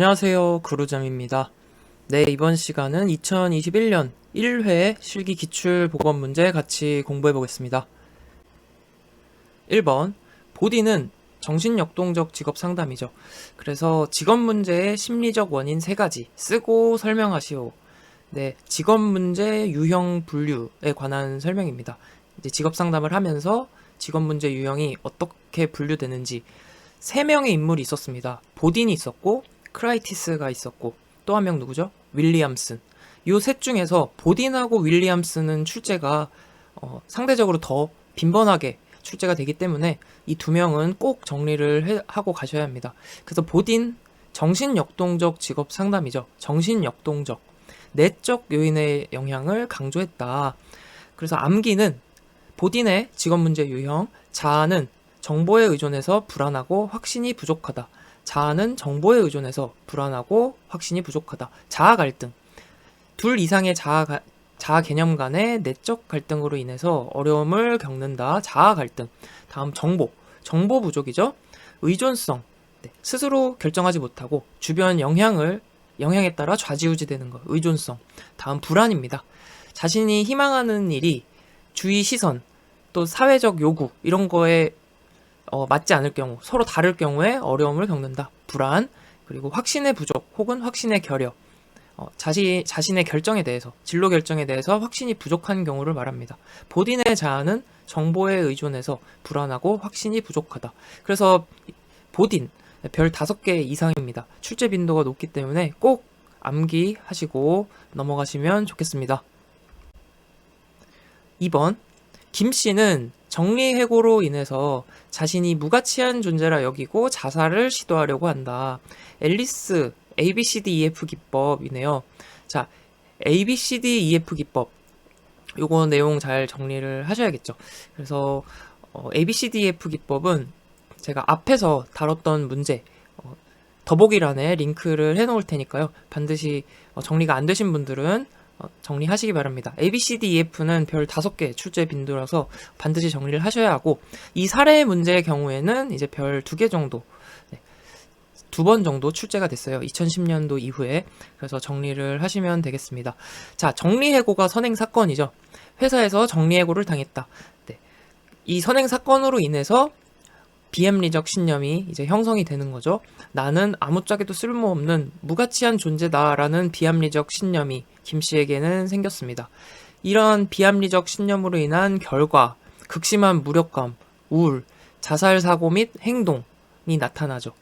안녕하세요. 그루잠입니다. 네, 이번 시간은 2021년 1회 실기 기출 보건 문제 같이 공부해 보겠습니다. 1번. 보디는 정신역동적 직업 상담이죠. 그래서 직업 문제의 심리적 원인 3가지 쓰고 설명하시오. 네, 직업 문제 유형 분류에 관한 설명입니다. 이제 직업 상담을 하면서 직업 문제 유형이 어떻게 분류되는지 3명의 인물이 있었습니다. 보딘이 있었고 크라이티스가 있었고 또 한 명 누구죠? 윌리엄슨. 요 셋 중에서 보딘하고 윌리엄슨은 출제가 상대적으로 더 빈번하게 출제가 되기 때문에 이 2명은 꼭 정리를 하고 가셔야 합니다. 그래서 보딘 정신역동적 직업 상담이죠. 정신역동적 내적 요인의 영향을 강조했다. 그래서 암기는 보딘의 직업 문제 유형, 자아는 정보에 의존해서 불안하고 확신이 부족하다. 자아는 정보에 의존해서 불안하고 확신이 부족하다. 자아 갈등. 둘 이상의 자아 개념 간의 내적 갈등으로 인해서 어려움을 겪는다. 자아 갈등. 다음 정보 부족이죠. 의존성. 네, 스스로 결정하지 못하고 주변 영향에 따라 좌지우지되는 것. 의존성. 다음 불안입니다. 자신이 희망하는 일이 주위 시선, 또 사회적 요구 이런 거에 맞지 않을 경우, 서로 다를 경우에 어려움을 겪는다. 불안, 그리고 확신의 부족 혹은 확신의 결여. 자신의 결정에 대해서, 진로 결정에 대해서 확신이 부족한 경우를 말합니다. 보딘의 자아는 정보에 의존해서 불안하고 확신이 부족하다. 그래서 보딘, 별 5개 이상입니다. 출제 빈도가 높기 때문에 꼭 암기하시고 넘어가시면 좋겠습니다. 2번. 김 씨는 정리해고로 인해서 자신이 무가치한 존재라 여기고 자살을 시도하려고 한다. 앨리스 ABCDEF 기법이네요. 자, ABCDEF 기법. 요거 내용 잘 정리를 하셔야겠죠. 그래서 ABCDEF 기법은 제가 앞에서 다뤘던 문제 더보기란에 링크를 해놓을 테니까요. 반드시 정리가 안 되신 분들은 정리하시기 바랍니다. ABCDEF는 별 5개 출제 빈도라서 반드시 정리를 하셔야 하고, 이 사례 문제의 경우에는 이제 별 2개 정도, 2번 정도 출제가 됐어요. 2010년도 이후에. 그래서 정리를 하시면 되겠습니다. 자, 정리해고가 선행 사건이죠. 회사에서 정리해고를 당했다. 네. 이 선행 사건으로 인해서 비합리적 신념이 이제 형성이 되는 거죠. 나는 아무짝에도 쓸모없는 무가치한 존재다라는 비합리적 신념이 김 씨에게는 생겼습니다. 이런 비합리적 신념으로 인한 결과, 극심한 무력감, 우울, 자살 사고 및 행동이 나타나죠.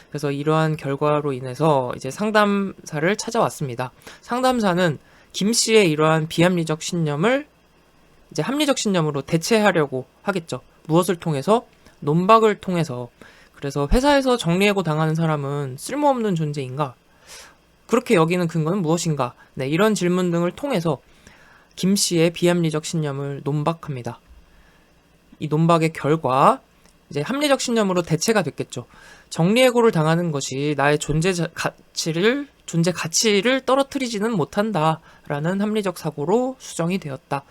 그래서 이러한 결과로 인해서 이제 상담사를 찾아왔습니다. 상담사는 김 씨의 이러한 비합리적 신념을 이제 합리적 신념으로 대체하려고 하겠죠. 무엇을 통해서? 논박을 통해서. 그래서 회사에서 정리해고 당하는 사람은 쓸모없는 존재인가? 그렇게 여기는 근거는 무엇인가? 네, 이런 질문 등을 통해서 김 씨의 비합리적 신념을 논박합니다. 이 논박의 결과 이제 합리적 신념으로 대체가 됐겠죠. 정리해고를 당하는 것이 나의 존재 가치를 떨어뜨리지는 못한다라는 합리적 사고로 수정이 되었다.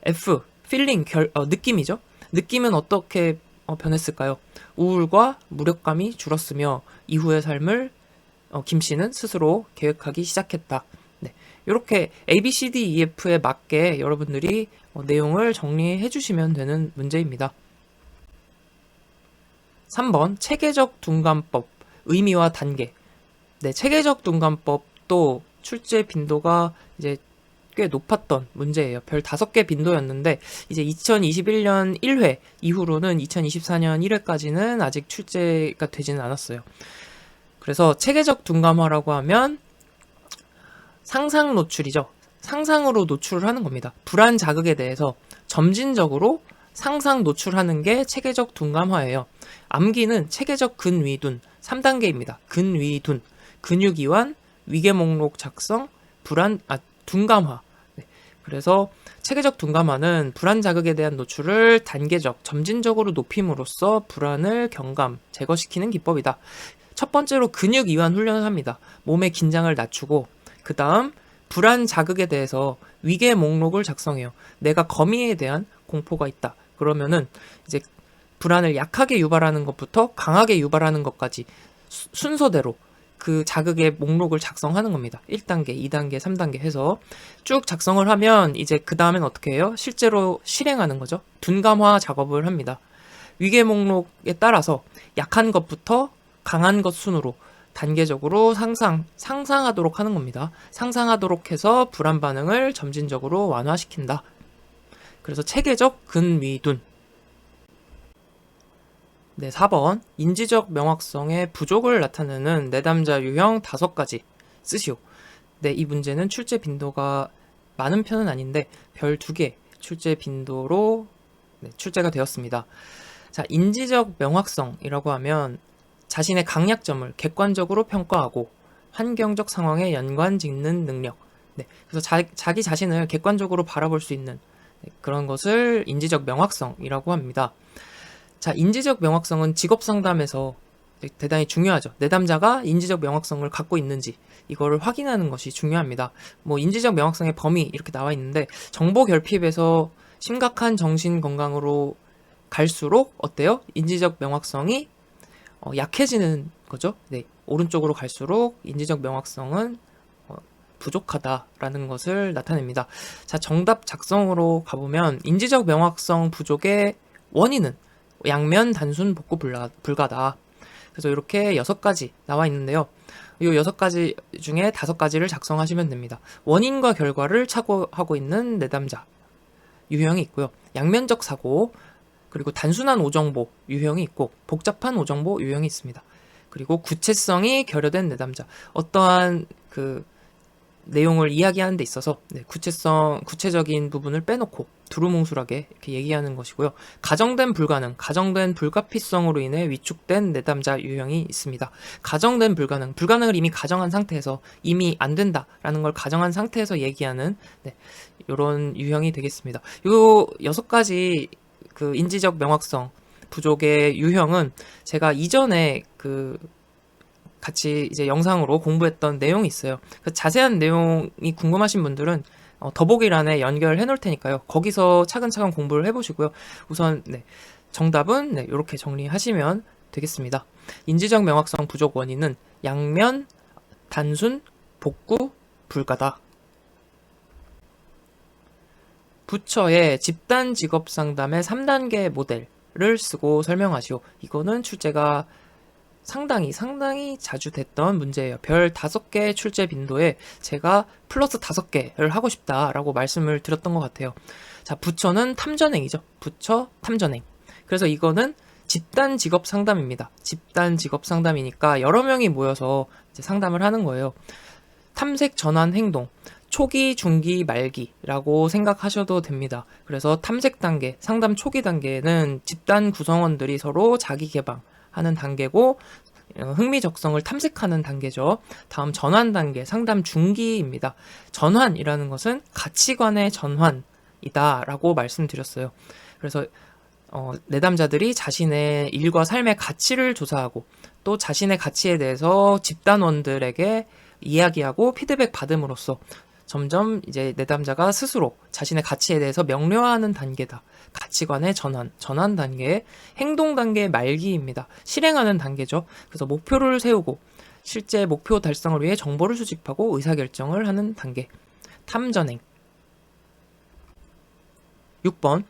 F, feeling, 느낌이죠. 느낌은 어떻게 변했을까요? 우울과 무력감이 줄었으며 이후의 삶을 김 씨는 스스로 계획하기 시작했다. 네, 이렇게 ABCDEF에 맞게 여러분들이 내용을 정리해 주시면 되는 문제입니다. 3번 체계적 둔감법, 의미와 단계. 네, 체계적 둔감법도 출제 빈도가 이제 꽤 높았던 문제예요. 별 5개 빈도였는데 이제 2021년 1회 이후로는 2024년 1회까지는 아직 출제가 되지는 않았어요. 그래서 체계적 둔감화라고 하면 상상 노출이죠. 상상으로 노출을 하는 겁니다. 불안 자극에 대해서 점진적으로 상상 노출하는 게 체계적 둔감화예요. 암기는 체계적 근위둔 3단계입니다. 근위둔, 근육이완, 위계 목록 작성, 둔감화. 네. 그래서 체계적 둔감화는 불안 자극에 대한 노출을 단계적, 점진적으로 높임으로써 불안을 제거시키는 기법이다. 첫 번째로 근육 이완 훈련을 합니다. 몸의 긴장을 낮추고, 그 다음 불안 자극에 대해서 위계 목록을 작성해요. 내가 거미에 대한 공포가 있다. 그러면은 이제 불안을 약하게 유발하는 것부터 강하게 유발하는 것까지 순서대로 그 자극의 목록을 작성하는 겁니다. 1단계, 2단계, 3단계 해서 쭉 작성을 하면 이제 그 다음엔 어떻게 해요? 실제로 실행하는 거죠. 둔감화 작업을 합니다. 위계 목록에 따라서 약한 것부터 강한 것 순으로 단계적으로 상상하도록 하는 겁니다. 상상하도록 해서 불안 반응을 점진적으로 완화시킨다. 그래서 체계적 근위둔. 네, 4번. 인지적 명확성의 부족을 나타내는 내담자 유형 5가지 쓰시오. 네, 이 문제는 출제 빈도가 많은 편은 아닌데 별 2개 출제 빈도로 출제가 되었습니다. 자, 인지적 명확성이라고 하면 자신의 강약점을 객관적으로 평가하고 환경적 상황에 연관 짓는 능력. 네, 그래서 자기 자신을 객관적으로 바라볼 수 있는 그런 것을 인지적 명확성이라고 합니다. 자, 인지적 명확성은 직업 상담에서 대단히 중요하죠. 내담자가 인지적 명확성을 갖고 있는지 이거를 확인하는 것이 중요합니다. 뭐 인지적 명확성의 범위 이렇게 나와 있는데 정보 결핍에서 심각한 정신 건강으로 갈수록 어때요? 인지적 명확성이 약해지는 거죠. 네, 오른쪽으로 갈수록 인지적 명확성은 부족하다라는 것을 나타냅니다. 자, 정답 작성으로 가보면 인지적 명확성 부족의 원인은 양면 단순 복구 불가다. 그래서 이렇게 6가지 나와 있는데요. 이 6가지 중에 5가지를 작성하시면 됩니다. 원인과 결과를 착오하고 있는 내담자 유형이 있고요. 양면적 사고, 그리고 단순한 오정보 유형이 있고 복잡한 오정보 유형이 있습니다. 그리고 구체성이 결여된 내담자. 어떠한 그 내용을 이야기하는 데 있어서 구체적인 부분을 빼놓고 두루뭉술하게 이렇게 얘기하는 것이고요. 가정된 불가피성으로 인해 위축된 내담자 유형이 있습니다. 가정된 불가능을 이미 가정한 상태에서 이미 안 된다라는 걸 가정한 상태에서 얘기하는 이런 유형이 되겠습니다. 요 6가지 그 인지적 명확성 부족의 유형은 제가 이전에 같이 이제 영상으로 공부했던 내용이 있어요. 그 자세한 내용이 궁금하신 분들은 더보기란에 연결해 놓을 테니까요. 거기서 차근차근 공부를 해보시고요. 우선 정답은 이렇게 정리하시면 되겠습니다. 인지적 명확성 부족 원인은 양면, 단순, 복구, 불가다. 부처의 집단 직업 상담의 3단계 모델을 쓰고 설명하시오. 이거는 출제가 상당히 자주 됐던 문제예요. 별 5개 출제 빈도에 제가 플러스 5개를 하고 싶다라고 말씀을 드렸던 것 같아요. 자, 부처는 탐전행이죠. 부처 탐전행. 그래서 이거는 집단 직업 상담입니다. 집단 직업 상담이니까 여러 명이 모여서 이제 상담을 하는 거예요. 탐색 전환 행동. 초기, 중기, 말기라고 생각하셔도 됩니다. 그래서 탐색 단계, 상담 초기 단계는 집단 구성원들이 서로 자기 개방하는 단계고 흥미적성을 탐색하는 단계죠. 다음 전환 단계, 상담 중기입니다. 전환이라는 것은 가치관의 전환이다 라고 말씀드렸어요. 그래서 내담자들이 자신의 일과 삶의 가치를 조사하고 또 자신의 가치에 대해서 집단원들에게 이야기하고 피드백 받음으로써 점점 이제 내담자가 스스로 자신의 가치에 대해서 명료화하는 단계다. 가치관의 전환 단계, 행동 단계 말기입니다. 실행하는 단계죠. 그래서 목표를 세우고 실제 목표 달성을 위해 정보를 수집하고 의사결정을 하는 단계. 탐전행. 6번.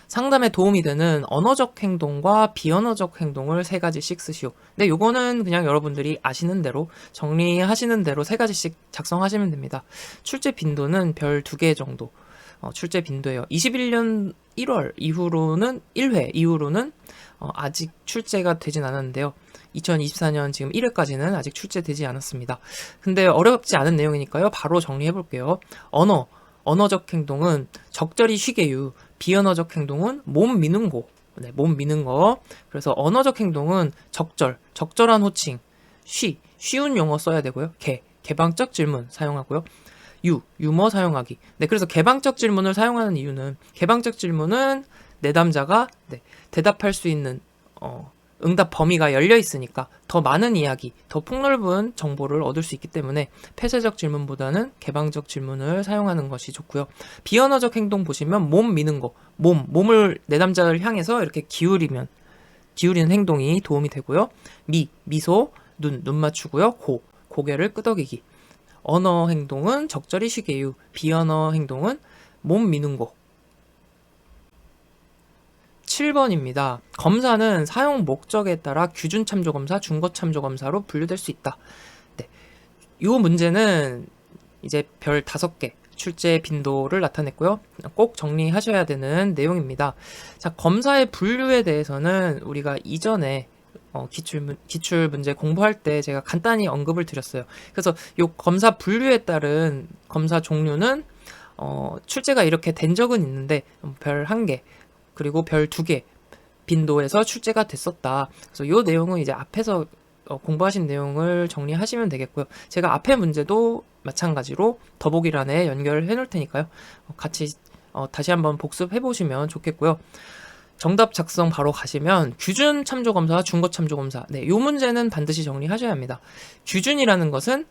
상담에 도움이 되는 언어적 행동과 비언어적 행동을 3가지씩 쓰시오. 근데 요거는 그냥 여러분들이 아시는 대로 정리하시는 대로 3가지씩 작성하시면 됩니다. 출제 빈도는 별 2개 정도 출제 빈도예요. 21년 1월 이후로는 1회 이후로는 아직 출제가 되진 않았는데요. 2024년 지금 1회까지는 아직 출제되지 않았습니다. 근데 어렵지 않은 내용이니까요. 바로 정리해 볼게요. 언어적 행동은 적절히 쉬게유. 비언어적 행동은 몸 미는 거. 몸 미는 거. 그래서 언어적 행동은 적절한 호칭, 쉬운 용어 써야 되고요. 개방적 질문 사용하고요. 유머 사용하기. 그래서 개방적 질문을 사용하는 이유는 개방적 질문은 내담자가 대답할 수 있는 응답 범위가 열려 있으니까 더 많은 이야기, 더 폭넓은 정보를 얻을 수 있기 때문에 폐쇄적 질문보다는 개방적 질문을 사용하는 것이 좋고요. 비언어적 행동 보시면 몸 미는 거, 몸을 내담자를 향해서 이렇게 기울이는 행동이 도움이 되고요. 미소, 눈 맞추고요. 고개를 끄덕이기. 언어 행동은 적절히 시계유. 비언어 행동은 몸 미는 거. 7번입니다. 검사는 사용 목적에 따라 규준 참조 검사, 준거 참조 검사로 분류될 수 있다. 네. 이 문제는 이제 별 5개 출제 빈도를 나타냈고요. 꼭 정리하셔야 되는 내용입니다. 자, 검사의 분류에 대해서는 우리가 이전에 기출 문제 공부할 때 제가 간단히 언급을 드렸어요. 그래서 이 검사 분류에 따른 검사 종류는 출제가 이렇게 된 적은 있는데 별 1개 그리고 별 2개 빈도에서 출제가 됐었다. 그래서 이 내용은 이제 앞에서 공부하신 내용을 정리하시면 되겠고요. 제가 앞에 문제도 마찬가지로 더보기란에 연결해 놓을 테니까요. 같이 다시 한번 복습해 보시면 좋겠고요. 정답 작성 바로 가시면 규준 참조 검사와 준거 참조 검사. 네, 이 문제는 반드시 정리하셔야 합니다. 규준이라는 것은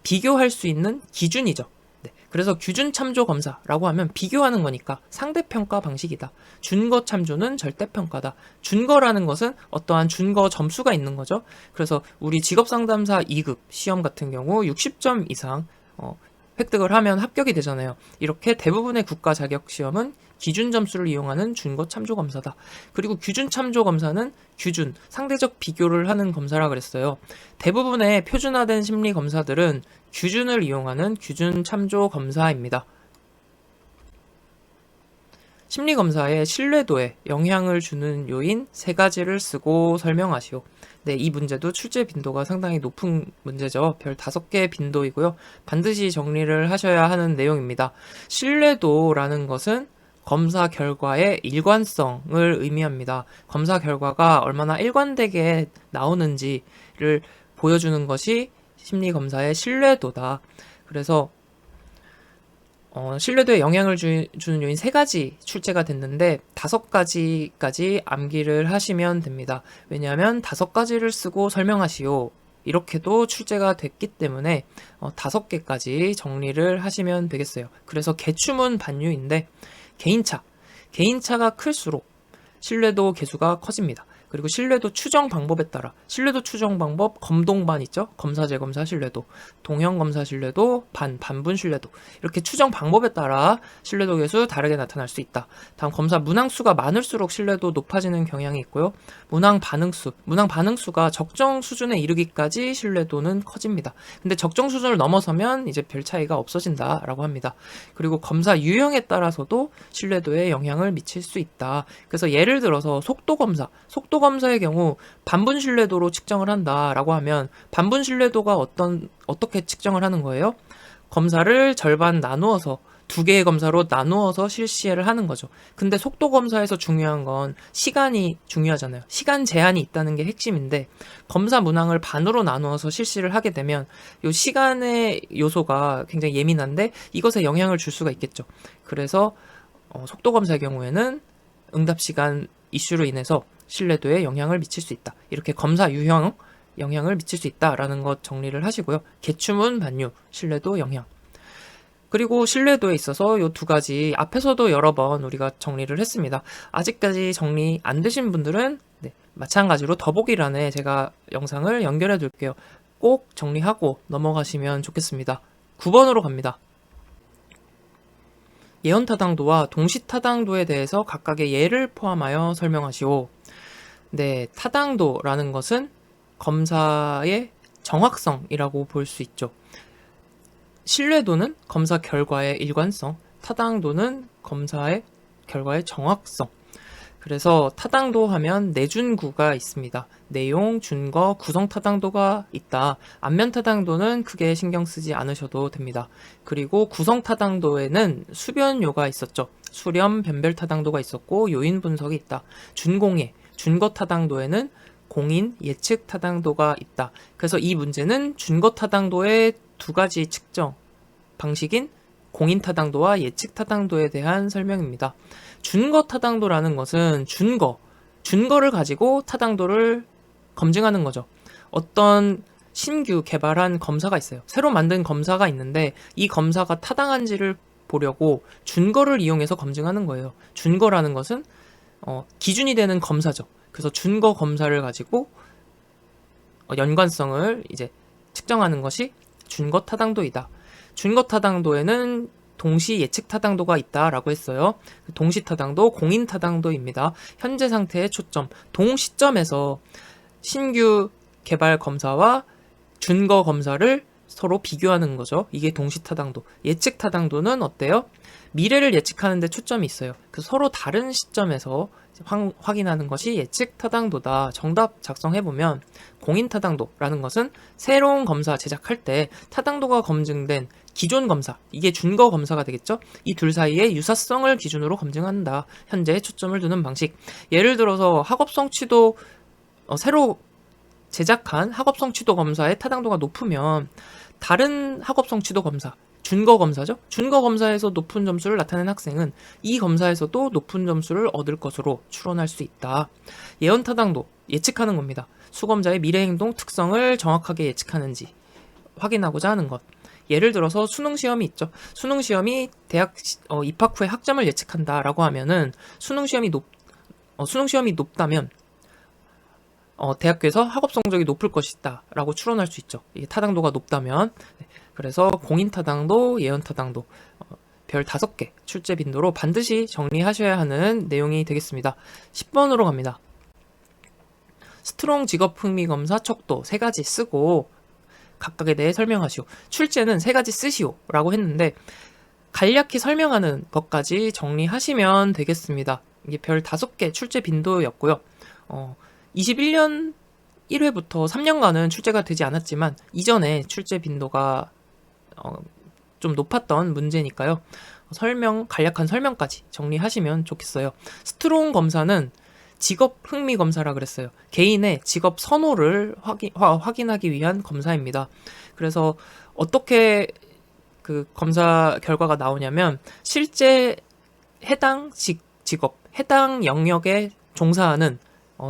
비교할 수 있는 기준이죠. 네, 그래서 규준 참조 검사라고 하면 비교하는 거니까 상대평가 방식이다. 준거 참조는 절대평가다. 준거라는 것은 어떠한 준거 점수가 있는 거죠. 그래서 우리 직업상담사 2급 시험 같은 경우 60점 이상 획득을 하면 합격이 되잖아요. 이렇게 대부분의 국가 자격 시험은 기준 점수를 이용하는 준거 참조 검사다. 그리고 규준 참조 검사는 규준, 상대적 비교를 하는 검사라 그랬어요. 대부분의 표준화된 심리 검사들은 규준을 이용하는 규준 참조 검사입니다. 심리 검사의 신뢰도에 영향을 주는 요인 3가지를 쓰고 설명하시오. 네, 이 문제도 출제 빈도가 상당히 높은 문제죠. 별 5개 빈도이고요. 반드시 정리를 하셔야 하는 내용입니다. 신뢰도라는 것은 검사 결과의 일관성을 의미합니다. 검사 결과가 얼마나 일관되게 나오는지를 보여주는 것이 심리 검사의 신뢰도다. 그래서 신뢰도에 영향을 주는 요인 3가지 출제가 됐는데 5가지까지 암기를 하시면 됩니다. 왜냐하면 5가지를 쓰고 설명하시오. 이렇게도 출제가 됐기 때문에 5개까지 정리를 하시면 되겠어요. 그래서 개추문 반유인데 개인차가 클수록 신뢰도 계수가 커집니다. 그리고 신뢰도 추정 방법에 따라 신뢰도 추정 방법 검동반 있죠? 검사 재검사 신뢰도, 동형 검사 신뢰도, 반분 신뢰도 이렇게 추정 방법에 따라 신뢰도 계수 다르게 나타날 수 있다. 다음 검사 문항수가 많을수록 신뢰도 높아지는 경향이 있고요. 문항 반응수가 적정 수준에 이르기까지 신뢰도는 커집니다. 근데 적정 수준을 넘어서면 이제 별 차이가 없어진다라고 합니다. 그리고 검사 유형에 따라서도 신뢰도에 영향을 미칠 수 있다. 그래서 예를 들어서 속도 검사의 경우 반분 신뢰도로 측정을 한다라고 하면 반분 신뢰도가 어떻게 측정을 하는 거예요? 검사를 절반 나누어서 2개의 검사로 나누어서 실시를 하는 거죠. 근데 속도 검사에서 중요한 건 시간이 중요하잖아요. 시간 제한이 있다는 게 핵심인데 검사 문항을 반으로 나누어서 실시를 하게 되면 이 시간의 요소가 굉장히 예민한데 이것에 영향을 줄 수가 있겠죠. 그래서 속도 검사의 경우에는 응답 시간 이슈로 인해서 신뢰도에 영향을 미칠 수 있다. 이렇게 검사 유형 영향을 미칠 수 있다라는 것 정리를 하시고요. 개추문 반유, 신뢰도 영향. 그리고 신뢰도에 있어서 이 2가지 앞에서도 여러 번 우리가 정리를 했습니다. 아직까지 정리 안 되신 분들은 마찬가지로 더보기란에 제가 영상을 연결해 둘게요. 꼭 정리하고 넘어가시면 좋겠습니다. 9번으로 갑니다. 예언타당도와 동시타당도에 대해서 각각의 예를 포함하여 설명하시오. 네, 타당도라는 것은 검사의 정확성이라고 볼 수 있죠. 신뢰도는 검사 결과의 일관성, 타당도는 검사의 결과의 정확성. 그래서 타당도 하면 내준구가 있습니다. 내용, 준거, 구성 타당도가 있다. 안면 타당도는 크게 신경 쓰지 않으셔도 됩니다. 그리고 구성 타당도에는 수변요가 있었죠. 수렴, 변별 타당도가 있었고 요인 분석이 있다. 준공예, 준거 타당도에는 공인, 예측 타당도가 있다. 그래서 이 문제는 준거 타당도의 2가지 측정 방식인 공인 타당도와 예측 타당도에 대한 설명입니다. 준거 타당도라는 것은 준거를 가지고 타당도를 검증하는 거죠. 어떤 신규 개발한 검사가 있어요. 새로 만든 검사가 있는데 이 검사가 타당한지를 보려고 준거를 이용해서 검증하는 거예요. 준거라는 것은 기준이 되는 검사죠. 그래서 준거 검사를 가지고 연관성을 이제 측정하는 것이 준거 타당도이다. 준거 타당도에는 동시 예측 타당도가 있다라고 했어요. 동시 타당도, 공인 타당도입니다. 현재 상태의 초점, 동시점에서 신규 개발 검사와 준거 검사를 서로 비교하는 거죠. 이게 동시 타당도. 예측 타당도는 어때요? 미래를 예측하는 데 초점이 있어요. 그래서 서로 다른 시점에서 확인하는 것이 예측 타당도다. 정답 작성해보면 공인 타당도라는 것은 새로운 검사 제작할 때 타당도가 검증된 기존 검사, 이게 준거 검사가 되겠죠? 이 둘 사이의 유사성을 기준으로 검증한다. 현재 초점을 두는 방식. 예를 들어서 학업성 취도 새로 제작한 학업성 취도 검사의 타당도가 높으면 다른 학업성 취도 검사, 준거 검사죠? 준거 검사에서 높은 점수를 나타낸 학생은 이 검사에서도 높은 점수를 얻을 것으로 추론할 수 있다. 예언 타당도, 예측하는 겁니다. 수검자의 미래 행동 특성을 정확하게 예측하는지 확인하고자 하는 것. 예를 들어서 수능 시험이 있죠. 수능 시험이 대학 입학 후에 학점을 예측한다라고 하면은 수능 시험이 높다면 대학교에서 학업 성적이 높을 것이다 라고 추론할 수 있죠. 이게 타당도가 높다면. 그래서 공인 타당도, 예언 타당도 별 5개 출제 빈도로 반드시 정리하셔야 하는 내용이 되겠습니다. 10번으로 갑니다. 스트롱 직업 흥미 검사 척도 3가지 쓰고 각각에 대해 설명하시오. 출제는 3가지 쓰시오 라고 했는데 간략히 설명하는 것까지 정리하시면 되겠습니다. 이게 별 5개 출제 빈도였고요. 21년 1회부터 3년간은 출제가 되지 않았지만 이전에 출제 빈도가 좀 높았던 문제니까요. 간략한 설명까지 정리하시면 좋겠어요. 스트롱 검사는 직업 흥미 검사라 그랬어요. 개인의 직업 선호를 확인하기 위한 검사입니다. 그래서 어떻게 그 검사 결과가 나오냐면 실제 해당 직업, 해당 영역에 종사하는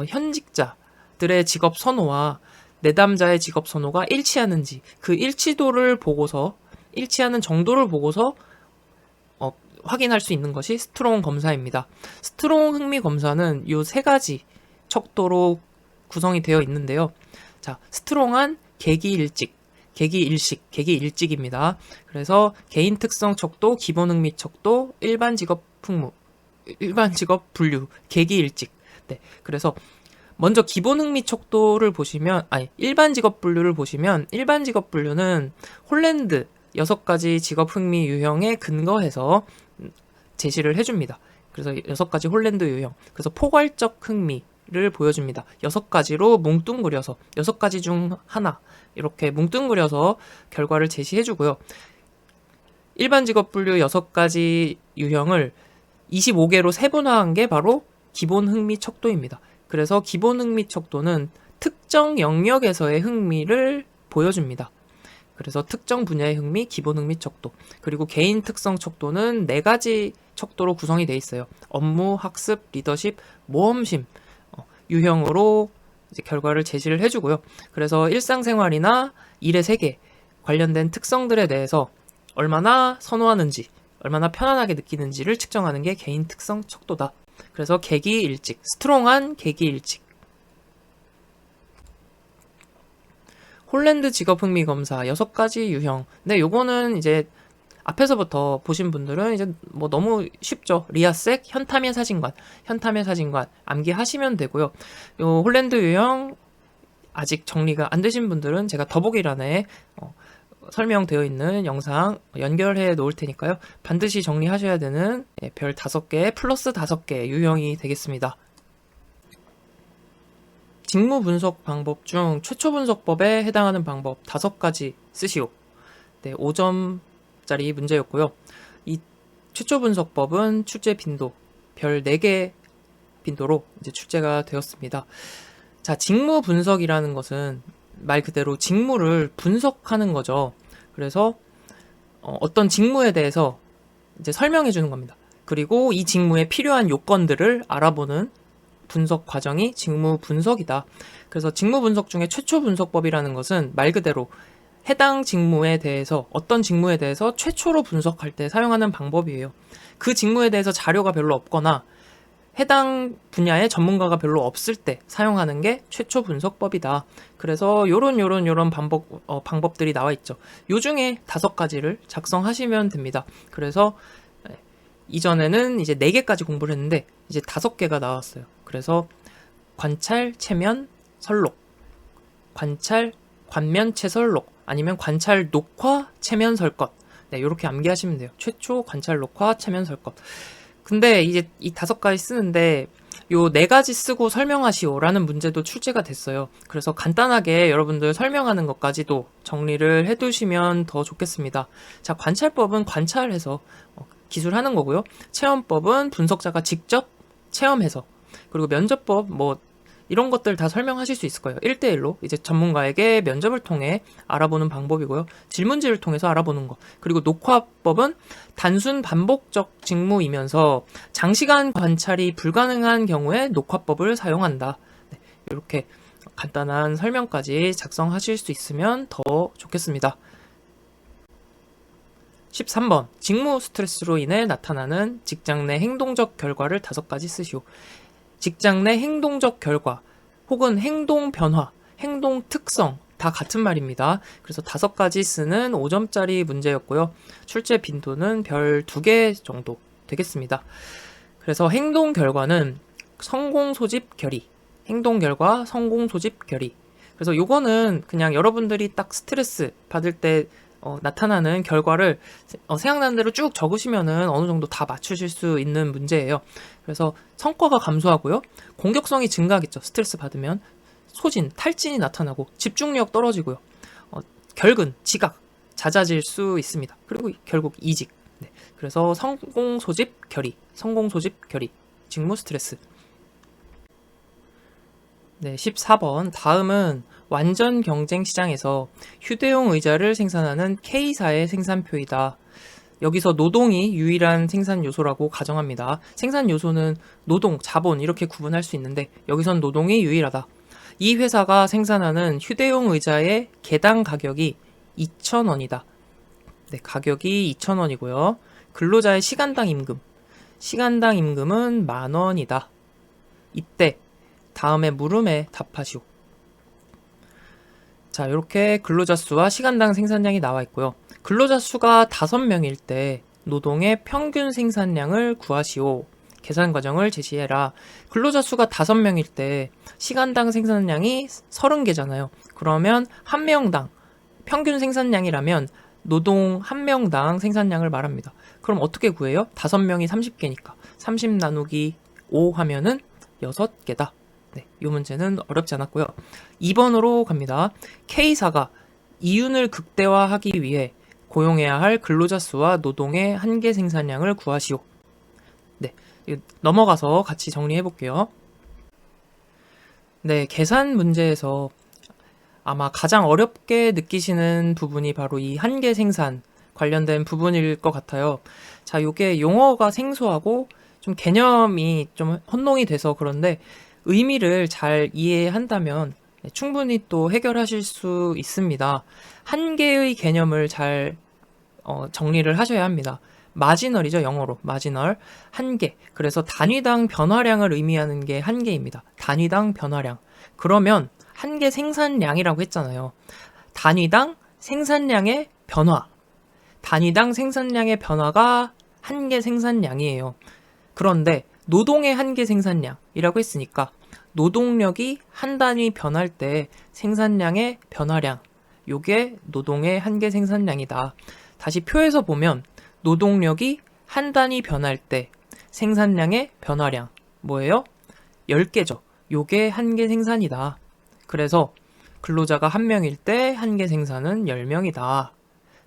현직자들의 직업 선호와 내담자의 직업 선호가 일치하는지 그 일치도를 보고서 일치하는 정도를 보고서 확인할 수 있는 것이 스트롱 검사입니다. 스트롱 흥미 검사는 요 3가지 척도로 구성이 되어 있는데요. 자, 스트롱한 계기일직, 계기일식, 계기일직입니다. 그래서 개인 특성 척도, 기본 흥미 척도, 일반 직업 분류, 계기일직. 네, 그래서 먼저 기본 흥미 척도를 보시면, 일반 직업 분류를 보시면, 일반 직업 분류는 홀랜드 6가지 직업 흥미 유형에 근거해서 제시를 해줍니다. 그래서 6가지 홀랜드 유형. 그래서 포괄적 흥미를 보여줍니다. 6가지로 뭉뚱그려서 6가지 중 하나 이렇게 뭉뚱그려서 결과를 제시해주고요. 일반 직업 분류 6가지 유형을 25개로 세분화한 게 바로 기본 흥미 척도입니다. 그래서 기본 흥미 척도는 특정 영역에서의 흥미를 보여줍니다. 그래서 특정 분야의 흥미, 기본 흥미 척도, 그리고 개인 특성 척도는 4가지 척도로 구성이 되어 있어요. 업무, 학습, 리더십, 모험심 유형으로 이제 결과를 제시를 해주고요. 그래서 일상생활이나 일의 세계 관련된 특성들에 대해서 얼마나 선호하는지, 얼마나 편안하게 느끼는지를 측정하는 게 개인 특성 척도다. 그래서 계기일직, 스트롱한 계기일직. 홀랜드 직업 흥미 검사 6가지 유형. 네, 요거는 이제 앞에서부터 보신 분들은 이제 뭐 너무 쉽죠. 리아색, 현타면 사진관 암기하시면 되고요. 요 홀랜드 유형 아직 정리가 안 되신 분들은 제가 더보기란에 설명되어 있는 영상 연결해 놓을 테니까요. 반드시 정리하셔야 되는 별 5개 플러스 5개 유형이 되겠습니다. 직무 분석 방법 중 최초 분석법에 해당하는 방법 5가지 쓰시오. 네, 5점짜리 문제였고요. 이 최초 분석법은 출제 빈도 별 4개 빈도로 이제 출제가 되었습니다. 자, 직무 분석이라는 것은 말 그대로 직무를 분석하는 거죠. 그래서 어떤 직무에 대해서 이제 설명해 주는 겁니다. 그리고 이 직무에 필요한 요건들을 알아보는 분석 과정이 직무 분석이다. 그래서 직무 분석 중에 최초 분석법이라는 것은 말 그대로 해당 직무에 대해서 어떤 직무에 대해서 최초로 분석할 때 사용하는 방법이에요. 그 직무에 대해서 자료가 별로 없거나 해당 분야의 전문가가 별로 없을 때 사용하는 게 최초 분석법이다. 그래서 요런 방법들이 나와 있죠. 요 중에 5가지를 작성하시면 됩니다. 그래서 이전에는 이제 4개까지 공부를 했는데 이제 5개가 나왔어요. 그래서 관찰, 체면, 설록, 관찰, 관면, 체설록, 아니면 관찰, 녹화, 체면, 설것. 네, 이렇게 암기하시면 돼요. 최초, 관찰, 녹화, 체면, 설것. 근데 이제 이 5가지 쓰는데 요 4가지 쓰고 설명하시오라는 문제도 출제가 됐어요. 그래서 간단하게 여러분들 설명하는 것까지도 정리를 해두시면 더 좋겠습니다. 자, 관찰법은 관찰해서 기술하는 거고요. 체험법은 분석자가 직접 체험해서, 그리고 면접법 이런 것들 다 설명하실 수 있을 거예요. 1대1로 이제 전문가에게 면접을 통해 알아보는 방법이고요. 질문지를 통해서 알아보는 거. 그리고 녹화법은 단순 반복적 직무이면서 장시간 관찰이 불가능한 경우에 녹화법을 사용한다. 네, 이렇게 간단한 설명까지 작성하실 수 있으면 더 좋겠습니다. 13번, 직무 스트레스로 인해 나타나는 직장 내 행동적 결과를 5가지 쓰시오. 직장 내 행동적 결과 혹은 행동 변화, 행동 특성 다 같은 말입니다. 그래서 5가지 쓰는 5점짜리 문제였고요. 출제 빈도는 별 2개 정도 되겠습니다. 그래서 행동 결과는 성공 소집 결의, 행동 결과 성공 소집 결의. 그래서 요거는 그냥 여러분들이 딱 스트레스 받을 때 나타나는 결과를 생각나는 대로 쭉 적으시면은 어느 정도 다 맞추실 수 있는 문제예요. 그래서 성과가 감소하고요. 공격성이 증가하겠죠. 스트레스 받으면 소진, 탈진이 나타나고 집중력 떨어지고요. 결근, 지각, 잦아질 수 있습니다. 그리고 결국 이직. 네. 그래서 성공 소집 결의, 성공 소집 결의, 직무 스트레스. 네, 14번. 다음은 완전 경쟁 시장에서 휴대용 의자를 생산하는 K사의 생산표이다. 여기서 노동이 유일한 생산 요소라고 가정합니다. 생산 요소는 노동, 자본 이렇게 구분할 수 있는데 여기선 노동이 유일하다. 이 회사가 생산하는 휴대용 의자의 개당 가격이 2,000원이다. 네, 가격이 2,000원이고요. 근로자의 시간당 임금. 시간당 임금은 10,000원이다. 이때 다음에 물음에 답하시오. 자, 이렇게 근로자 수와 시간당 생산량이 나와 있고요. 근로자 수가 5명일 때 노동의 평균 생산량을 구하시오. 계산 과정을 제시해라. 근로자 수가 5명일 때 시간당 생산량이 30개잖아요. 그러면 한 명당 평균 생산량이라면 노동 한 명당 생산량을 말합니다. 그럼 어떻게 구해요? 5명이 30개니까 30 나누기 5 하면은 6개다. 네, 이 문제는 어렵지 않았고요. 2번으로 갑니다. K사가 이윤을 극대화하기 위해 고용해야 할 근로자 수와 노동의 한계 생산량을 구하시오. 네, 넘어가서 같이 정리해 볼게요. 네, 계산 문제에서 아마 가장 어렵게 느끼시는 부분이 바로 이 한계 생산 관련된 부분일 것 같아요. 자, 요게 용어가 생소하고 좀 개념이 좀 혼동이 돼서 그런데 의미를 잘 이해한다면 충분히 또 해결하실 수 있습니다. 한계의 개념을 잘 정리를 하셔야 합니다. 마지널이죠, 영어로. 마지널. 한계. 그래서 단위당 변화량을 의미하는 게 한계입니다. 단위당 변화량. 그러면 한계 생산량이라고 했잖아요. 단위당 생산량의 변화. 단위당 생산량의 변화가 한계 생산량이에요. 그런데 노동의 한계 생산량이라고 했으니까 노동력이 한 단위 변할 때 생산량의 변화량, 요게 노동의 한계 생산량이다. 다시 표에서 보면 노동력이 한 단위 변할 때 생산량의 변화량 뭐예요? 10개죠. 요게 한계 생산이다. 그래서 근로자가 1명일 때 한계 생산은 10명이다.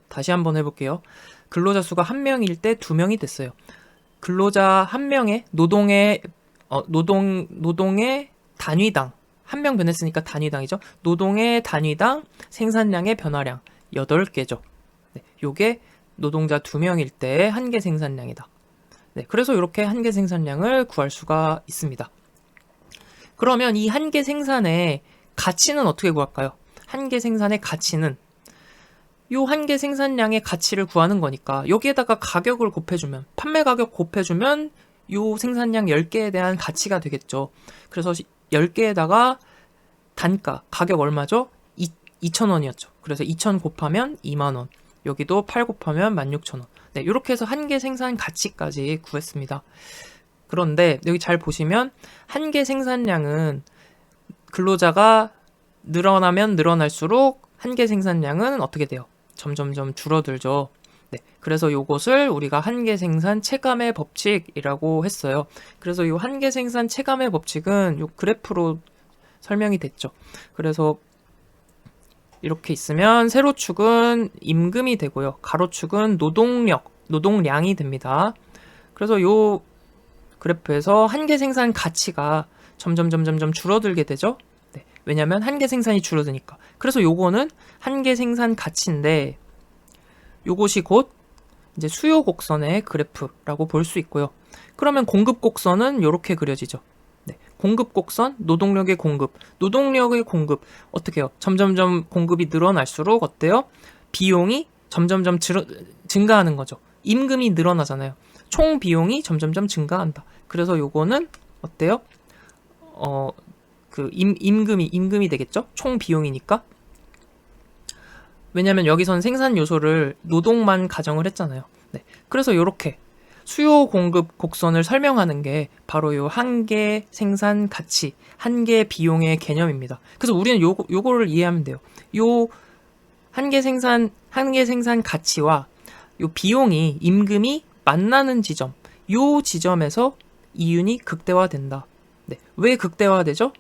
다시 한번 해볼게요. 근로자 수가 1명일 때 2명이 됐어요. 근로자 1명의 노동의 단위당 1명 변했으니까 단위당이죠. 노동의 단위당 생산량의 변화량 8개죠. 네, 요게 노동자 2명일 때 한계 생산량이다. 네, 그래서 이렇게 한계 생산량을 구할 수가 있습니다. 그러면 이 한계 생산의 가치는 어떻게 구할까요? 한계 생산의 가치는 요 한계 생산량의 가치를 구하는 거니까 여기에다가 가격을 곱해주면 판매 가격 곱해주면 요 생산량 10개에 대한 가치가 되겠죠. 그래서 10개에다가 단가, 가격 얼마죠? 2,000원이었죠. 그래서 2,000 곱하면 2만원. 여기도 8 곱하면 16,000원. 네, 이렇게 해서 한 개 생산 가치까지 구했습니다. 그런데 여기 잘 보시면 한 개 생산량은 근로자가 늘어나면 늘어날수록 한 개 생산량은 어떻게 돼요? 점점점 줄어들죠. 네, 그래서 요것을 우리가 한 개 생산 체감의 법칙이라고 했어요. 그래서 이 한 개 생산 체감의 법칙은 요 그래프로 설명이 됐죠. 그래서 이렇게 있으면 세로축은 임금이 되고요. 가로축은 노동량이 됩니다. 그래서 요 그래프에서 한 개 생산 가치가 점점 줄어들게 되죠. 네, 왜냐면 한 개 생산이 줄어드니까. 그래서 요거는 한 개 생산 가치인데 요것이 곧 이제 수요 곡선의 그래프라고 볼 수 있고요. 그러면 공급 곡선은 이렇게 그려지죠. 네, 공급 곡선, 노동력의 공급 어떻게 해요? 점점점 공급이 늘어날수록 어때요? 비용이 점점점 증가하는 거죠. 임금이 늘어나잖아요. 총 비용이 점점점 증가한다. 그래서 요거는 어때요? 임금이 되겠죠? 총 비용이니까. 왜냐면 여기선 생산 요소를 노동만 가정을 했잖아요. 네. 그래서 이렇게 수요 공급 곡선을 설명하는 게 바로 요 한 개 생산 가치, 한 개 비용의 개념입니다. 그래서 우리는 요거를 이해하면 돼요. 요 한 개 생산 가치와 요 비용이 임금이 만나는 지점, 요 지점에서 이윤이 극대화된다. 네. 왜 극대화되죠?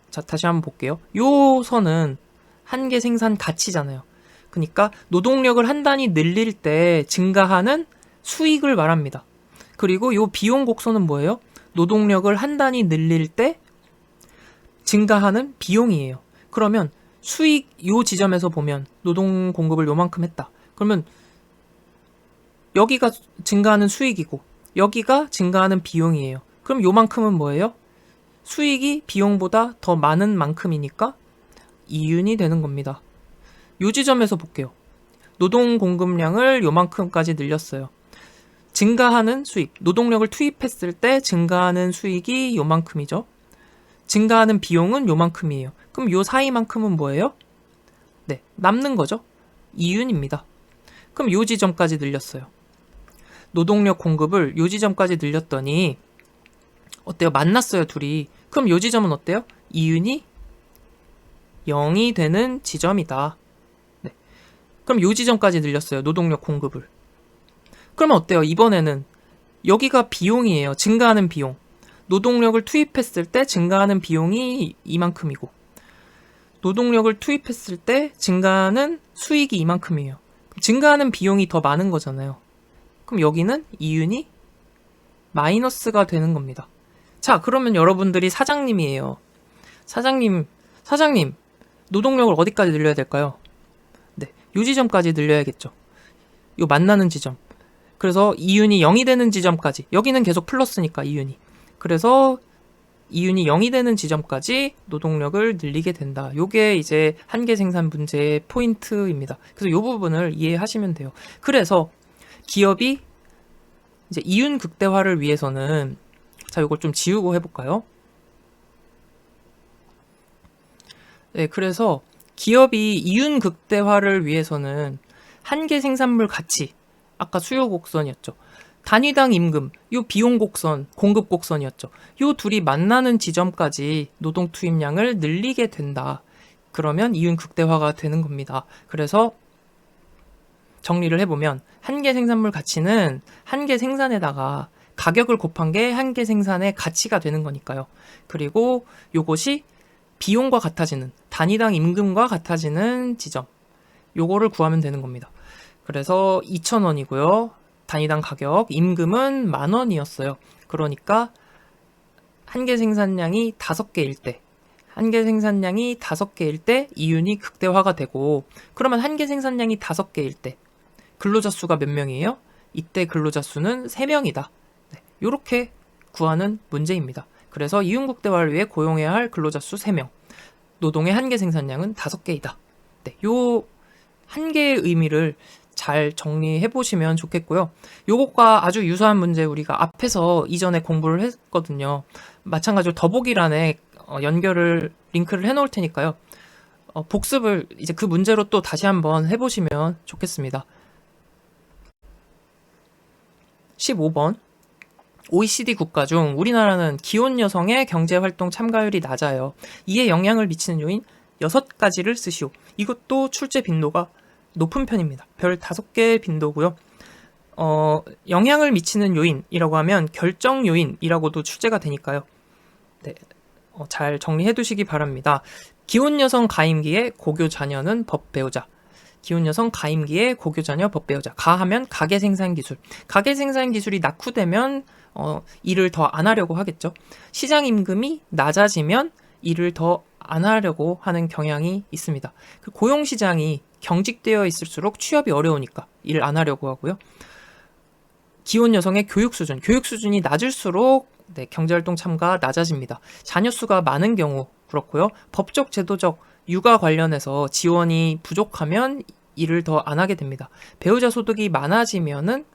자, 다시 한번 볼게요. 요 선은 한 개 생산 가치잖아요. 그러니까 노동력을 한 단위 늘릴 때 증가하는 수익을 말합니다. 그리고 요 비용 곡선은 뭐예요? 노동력을 한 단위 늘릴 때 증가하는 비용이에요. 그러면 수익 요 지점에서 보면 노동 공급을 요만큼 했다. 그러면 여기가 증가하는 수익이고 여기가 증가하는 비용이에요. 그럼 요만큼은 뭐예요? 수익이 비용보다 더 많은 만큼이니까 이윤이 되는 겁니다. 요 지점에서 볼게요. 노동 공급량을 요만큼까지 늘렸어요. 증가하는 수익, 노동력을 투입했을 때 증가하는 수익이 요만큼이죠. 증가하는 비용은 요만큼이에요. 그럼 요 사이만큼은 뭐예요? 네, 남는 거죠. 이윤입니다. 그럼 요 지점까지 늘렸어요. 노동력 공급을 요 지점까지 늘렸더니 어때요? 만났어요, 둘이. 그럼 요 지점은 어때요? 이윤이 0이 되는 지점이다. 네. 그럼 요 지점까지 늘렸어요. 노동력 공급을. 그러면 어때요? 이번에는 여기가 비용이에요. 증가하는 비용. 노동력을 투입했을 때 증가하는 비용이 이만큼이고 노동력을 투입했을 때 증가하는 수익이 이만큼이에요. 증가하는 비용이 더 많은 거잖아요. 그럼 여기는 이윤이 마이너스가 되는 겁니다. 자, 그러면 여러분들이 사장님이에요. 사장님, 노동력을 어디까지 늘려야 될까요? 네, 요 지점까지 늘려야겠죠. 요 만나는 지점. 그래서 이윤이 0이 되는 지점까지. 여기는 계속 플러스니까 이윤이. 그래서 이윤이 0이 되는 지점까지 노동력을 늘리게 된다. 요게 이제 한 개 생산 문제의 포인트입니다. 그래서 요 부분을 이해하시면 돼요. 그래서 기업이 이제 이윤 극대화를 위해서는 자, 요걸 좀 지우고 해볼까요? 네, 그래서 기업이 이윤 극대화를 위해서는 한 개 생산물 가치, 아까 수요 곡선이었죠. 단위당 임금, 요 비용 곡선, 공급 곡선이었죠. 요 둘이 만나는 지점까지 노동 투입량을 늘리게 된다. 그러면 이윤 극대화가 되는 겁니다. 그래서 정리를 해보면 한 개 생산물 가치는 한 개 생산에다가 가격을 곱한 게 한 개 생산의 가치가 되는 거니까요. 그리고 요것이 비용과 같아지는, 단위당 임금과 같아지는 지점, 요거를 구하면 되는 겁니다. 그래서 2,000원이고요. 단위당 가격, 임금은 10,000원이었어요. 그러니까 한 개 생산량이 5개일 때, 한 개 생산량이 5개일 때 이윤이 극대화가 되고, 그러면 한 개 생산량이 5개일 때 근로자 수가 몇 명이에요? 이때 근로자 수는 3명이다. 네, 요렇게 구하는 문제입니다. 그래서 이윤 극대화를 위해 고용해야 할 근로자 수 3명, 노동의 한 개 생산량은 5개이다. 네, 요 한 개의 의미를 잘 정리해 보시면 좋겠고요. 요것과 아주 유사한 문제 우리가 앞에서 이전에 공부를 했거든요. 마찬가지로 더보기란에 링크를 해 놓을 테니까요. 복습을 이제 그 문제로 또 다시 한번 해보시면 좋겠습니다. 15번. OECD 국가 중 우리나라는 기혼 여성의 경제활동 참가율이 낮아요. 이에 영향을 미치는 요인 6가지를 쓰시오. 이것도 출제 빈도가 높은 편입니다. 별 5개 빈도고요. 영향을 미치는 요인이라고 하면 결정 요인이라고도 출제가 되니까요. 네, 잘 정리해 두시기 바랍니다. 기혼 여성 가임기에 고교 자녀는 법 배우자. 기혼 여성 가임기에 고교 자녀 법 배우자. 가하면 가계 생산 기술. 가계 생산 기술이 낙후되면 일을 더 안 하려고 하겠죠. 시장 임금이 낮아지면 일을 더 안 하려고 하는 경향이 있습니다. 그 고용 시장이 경직되어 있을수록 취업이 어려우니까 일을 안 하려고 하고요. 기혼 여성의 교육 수준이 낮을수록 네, 경제활동 참가가 낮아집니다. 자녀 수가 많은 경우 그렇고요. 법적, 제도적, 육아 관련해서 지원이 부족하면 일을 더 안 하게 됩니다. 배우자 소득이 많아지면은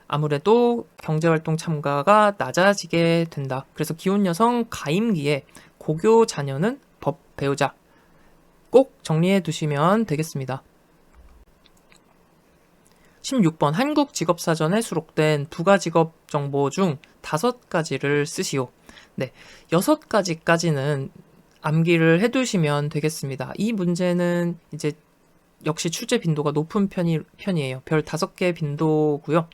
아무래도 경제활동 참가가 낮아지게 된다. 그래서 기혼 여성 가임기에 고교 자녀는 법 배우자. 꼭 정리해 두시면 되겠습니다. 16번 한국직업사전에 수록된 부가직업 정보 중 5가지를 쓰시오. 네, 6가지까지는 암기를 해두시면 되겠습니다. 이 문제는 이제 역시 출제 빈도가 높은 편이에요. 별 5개 빈도고요.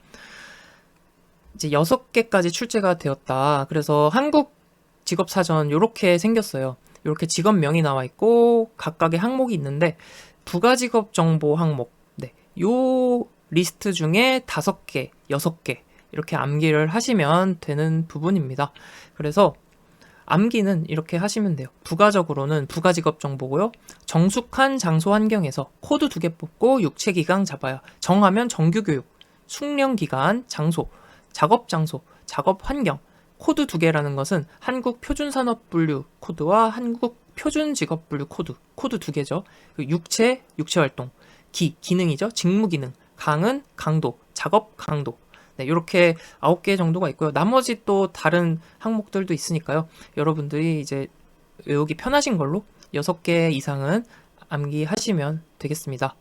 이제 6개까지 출제가 되었다. 그래서 한국직업사전 이렇게 생겼어요. 이렇게 직업명이 나와 있고 각각의 항목이 있는데 부가직업 정보 항목, 네, 요 리스트 중에 5개, 6개 이렇게 암기를 하시면 되는 부분입니다. 그래서 암기는 이렇게 하시면 돼요. 부가적으로는 부가직업 정보고요. 정숙한 장소 환경에서 코드 2개 뽑고 육체기강 잡아야. 정하면 정규교육, 숙련기간, 장소, 작업 장소, 작업 환경. 코드 2개라는 것은 한국표준산업분류 코드와 한국표준직업분류 코드 2개죠. 육체활동, 기능이죠. 직무기능, 강은 강도, 작업 강도. 네, 이렇게 9개 정도가 있고요. 나머지 또 다른 항목들도 있으니까요. 여러분들이 이제 외우기 편하신 걸로 6개 이상은 암기하시면 되겠습니다.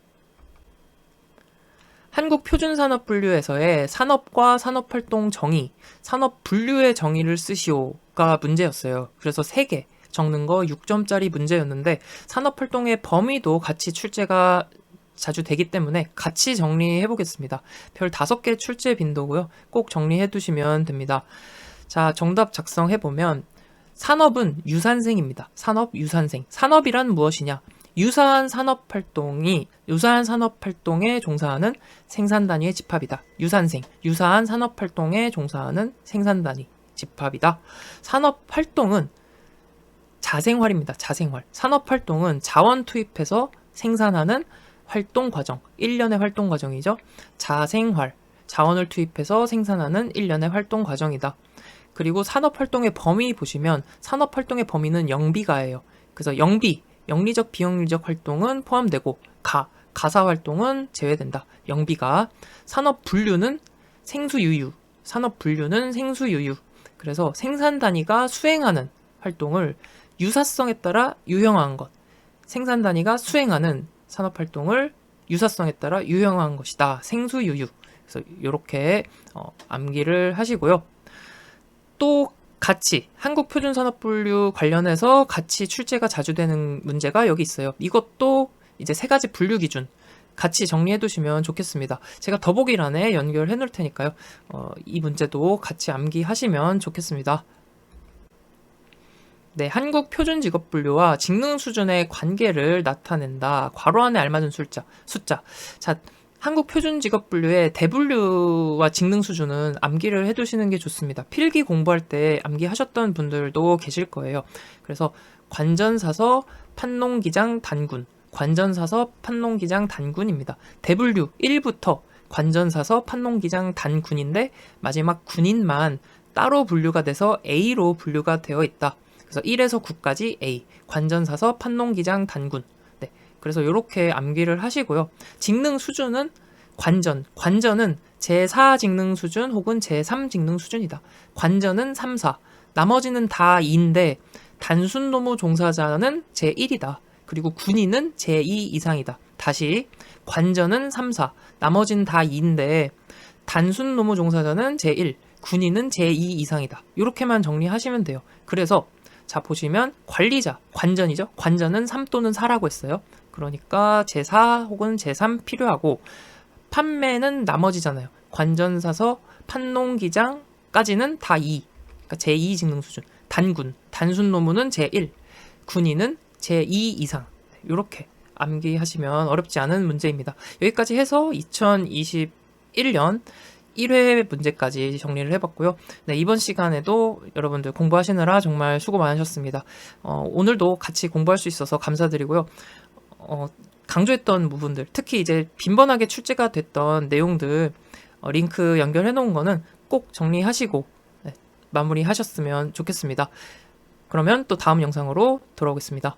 한국표준산업분류에서의 산업과 산업활동 정의, 산업분류의 정의를 쓰시오가 문제였어요. 그래서 3개 적는 거 6점짜리 문제였는데 산업활동의 범위도 같이 출제가 자주 되기 때문에 같이 정리해 보겠습니다. 별 5개 출제 빈도고요. 꼭 정리해 두시면 됩니다. 자, 정답 작성해 보면 산업은 유산생입니다. 산업, 유산생. 산업이란 무엇이냐? 유사한 산업활동에 종사하는 생산단위의 집합이다. 유산생, 유사한 산업활동에 종사하는 생산단위 집합이다. 산업활동은 자생활입니다. 자생활. 산업활동은 자원 투입해서 생산하는 활동 과정, 1년의 활동 과정이죠. 자생활, 자원을 투입해서 생산하는 1년의 활동 과정이다. 그리고 산업활동의 범위 보시면 산업활동의 범위는 영비가예요. 그래서 영리적 비영리적 활동은 포함되고 가사활동은 제외된다. 영비가. 산업분류는 생수유유. 그래서 생산단위가 수행하는 활동을 유사성에 따라 유형화한 것. 생산단위가 수행하는 산업활동을 유사성에 따라 유형화한 것이다. 생수유유. 그래서 이렇게 암기를 하시고요. 또 같이 한국표준산업분류 관련해서 같이 출제가 자주 되는 문제가 여기 있어요. 이것도 이제 3가지 분류 기준 같이 정리해 두시면 좋겠습니다. 제가 더보기란에 연결해 놓을 테니까요. 이 문제도 같이 암기하시면 좋겠습니다. 네, 한국표준직업분류와 직능 수준의 관계를 나타낸다. 괄호 안에 알맞은 숫자. 자, 한국표준직업분류의 대분류와 직능 수준은 암기를 해두시는 게 좋습니다. 필기 공부할 때 암기하셨던 분들도 계실 거예요. 그래서 관전사서, 판농기장, 단군. 관전사서, 판농기장, 단군입니다. 대분류 1부터 관전사서, 판농기장, 단군인데 마지막 군인만 따로 분류가 돼서 A로 분류가 되어 있다. 그래서 1에서 9까지 A, 관전사서, 판농기장, 단군. 네, 그래서 이렇게 암기를 하시고요. 직능 수준은 관전은 제4 직능 수준 혹은 제3 직능 수준이다. 관전은 3, 4. 나머지는 다 2인데 단순 노무 종사자는 제1이다. 그리고 군인은 제2 이상이다. 다시 관전은 3, 4. 나머지는 다 2인데 단순 노무 종사자는 제1, 군인은 제2 이상이다. 이렇게만 정리하시면 돼요. 그래서 자 보시면 관리자, 관전이죠. 관전은 3 또는 4라고 했어요. 그러니까 제4 혹은 제3 필요하고 판매는 나머지잖아요. 관전사서, 판농기장까지는 다 2. 그러니까 제2 직능 수준. 단순 노무는 제1, 군인은 제2 이상. 이렇게 암기하시면 어렵지 않은 문제입니다. 여기까지 해서 2021년 1회 문제까지 정리를 해봤고요. 네, 이번 시간에도 여러분들 공부하시느라 정말 수고 많으셨습니다. 오늘도 같이 공부할 수 있어서 감사드리고요. 강조했던 부분들, 특히 이제 빈번하게 출제가 됐던 내용들 링크 연결해 놓은 거는 꼭 정리하시고 마무리하셨으면 좋겠습니다. 그러면 또 다음 영상으로 돌아오겠습니다.